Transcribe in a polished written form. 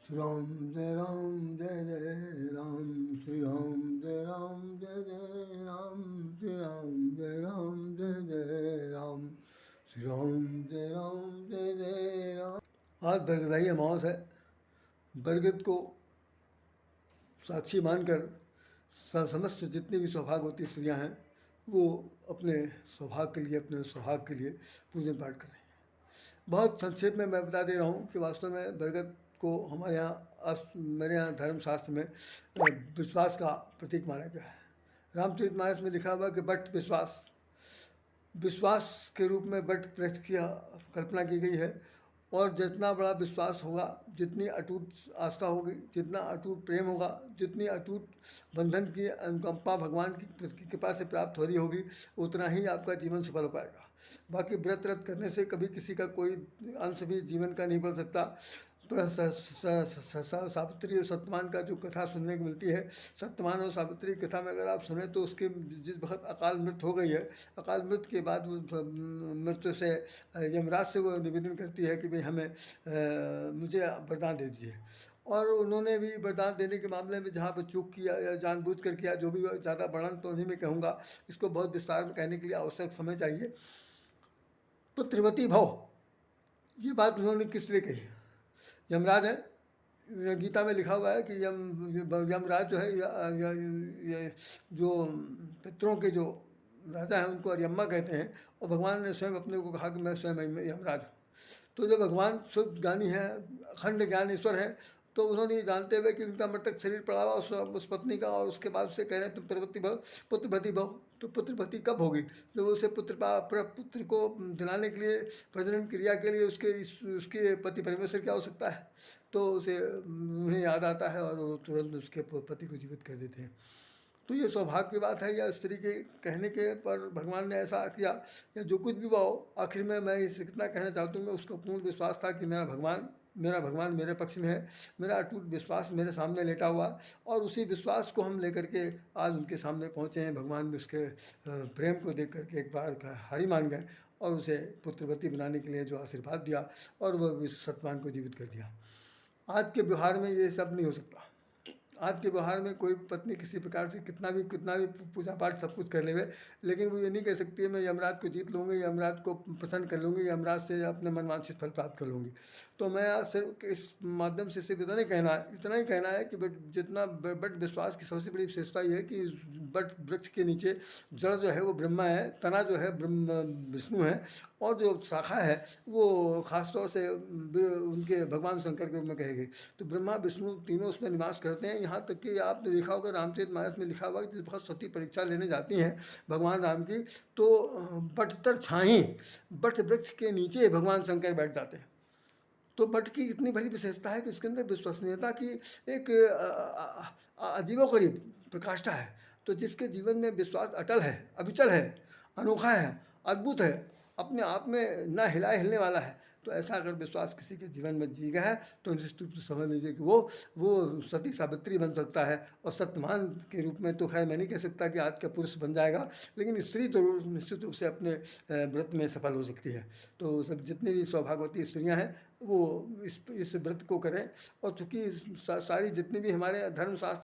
श्री राम जय राम जय जय राम, श्री राम जय राम जय जय राम, श्री राम जय राम जय जय राम, श्री राम जय राम जय जय राम। आज बरगदाई अमावस है। बरगद को साक्षी मानकर समस्त जितनी भी सौभाग्यवती स्त्रियां हैं वो अपने सौभाग्य के लिए, अपने सौभाग्य के लिए पूजन पाठ कर रही हैं। बहुत संक्षेप में मैं बता दे रहा हूँ कि वास्तव में बरगद को हमारे यहाँ मेरे यहाँ धर्मशास्त्र में विश्वास का प्रतीक माना गया है। रामचरितमानस में लिखा हुआ कि बट विश्वास, विश्वास के रूप में बट वृक्ष की कल्पना की गई है। और जितना बड़ा विश्वास होगा, जितनी अटूट आस्था होगी, जितना अटूट प्रेम होगा, जितनी अटूट बंधन की अनुकंपा भगवान की कृपा से प्राप्त हो रही होगी, उतना ही आपका जीवन सफल हो पाएगा। बाकी व्रत रत करने से कभी किसी का कोई अंश भी जीवन का नहीं बढ़ सकता। सावित्री और सत्यवान का जो कथा सुनने को मिलती है, सत्यवान और सावित्री कथा में अगर आप सुने तो उसके जिस वक्त अकाल मृत्यु हो गई है, अकाल मृत्यु के बाद मृत्यु से यमराज से वो निवेदन करती है कि भाई हमें मुझे वरदान दे दीजिए। और उन्होंने भी वरदान देने के मामले में जहाँ पर चूक किया या जानबूझ कर किया, जो भी ज़्यादा वर्णन तो नहीं मैं कहूँगा, इसको बहुत विस्तार में कहने के लिए आवश्यक समय चाहिए। पुत्रवती भव, ये बात उन्होंने किस लिए कही? यमराज है, गीता में लिखा हुआ है कि यमराज जो है ये जो पितरों के जो राजा हैं उनको अरियम्मा कहते हैं। और भगवान ने स्वयं अपने को कहा कि मैं स्वयं यमराज हूँ। तो जब भगवान शुद्ध ज्ञानी है, अखंड ज्ञानेश्वर है, तो उन्होंने ये जानते हुए कि उनका मृतक शरीर पड़ा हुआ उस पत्नी का, और उसके बाद उससे कह रहे हैं तुम पुत्रवती भव। तो पुत्रवती कब होगी? जब उसे पुत्र को दिलाने के लिए, प्रजनन क्रिया के लिए उसके पति परमेश्वर की आवश्यकता है। तो उन्हें याद आता है और वो तुरंत उसके पति को जीवित कर देते हैं। तो ये सौभाग्य की बात है, या स्त्री के कहने के पर भगवान ने ऐसा किया, या जो कुछ भी हुआ हो, आखिर में मैं इसे कितना कहना चाहता हूँ, उसका पूर्ण विश्वास था कि मेरा भगवान मेरे पक्ष में है। मेरा अटूट विश्वास मेरे सामने लेटा हुआ, और उसी विश्वास को हम लेकर के आज उनके सामने पहुँचे हैं। भगवान भी उसके प्रेम को देख करके एक बार हारी मान गए और उसे पुत्रवती बनाने के लिए जो आशीर्वाद दिया, और वह सत्यवान को जीवित कर दिया। आज के व्यवहार में ये सब नहीं हो सकता। आज के व्यवहार में कोई पत्नी किसी प्रकार से कितना भी पूजा पाठ सब कुछ कर लेवे, लेकिन वो ये नहीं कह सकती है मैं यमराज को जीत लूँगी, यमराज को प्रसन्न कर लूँगी, यमराज से अपने मनवांछित फल प्राप्त कर लूँगी। तो मैं आज सिर्फ इस माध्यम से सिर्फ इतना ही कहना है कि जितना बट विश्वास की सबसे बड़ी विशेषता ये है कि बट वृक्ष के नीचे जड़ जो है वो ब्रह्मा है, तना जो है विष्णु है, और जो शाखा है वो खासतौर से उनके भगवान शंकर के रूप में कही गई। तो ब्रह्मा विष्णु तीनों उसमें निवास करते हैं। यहाँ तक कि आपने देखा होगा रामचरितमानस में लिखा हुआ कि जिस वक्त सती परीक्षा लेने जाती हैं भगवान राम की, तो बटतर छाही, बट वृक्ष के नीचे भगवान शंकर बैठ जाते हैं। तो बट की इतनी बड़ी विशेषता है कि उसके अंदर विश्वसनीयता की एक अजीबोगरीब प्रकाष्ठा है। तो जिसके जीवन में विश्वास अटल है, अविचल है, अनोखा है, अद्भुत है, अपने आप में न हिलने वाला है, तो ऐसा अगर विश्वास किसी के जीवन में जी गया है तो निश्चित रूप से समझ लीजिए कि वो सती सावित्री बन सकता है। और सत्यवान के रूप में तो खैर मैं नहीं कह सकता कि आज का पुरुष बन जाएगा, लेकिन स्त्री तो निश्चित रूप से अपने व्रत में सफल हो सकती है। तो सब जितनी भी सौभाग्यवती स्त्रियां हैं वो इस व्रत को करें। और चूँकि सारी जितनी भी हमारे धर्मशास्त्र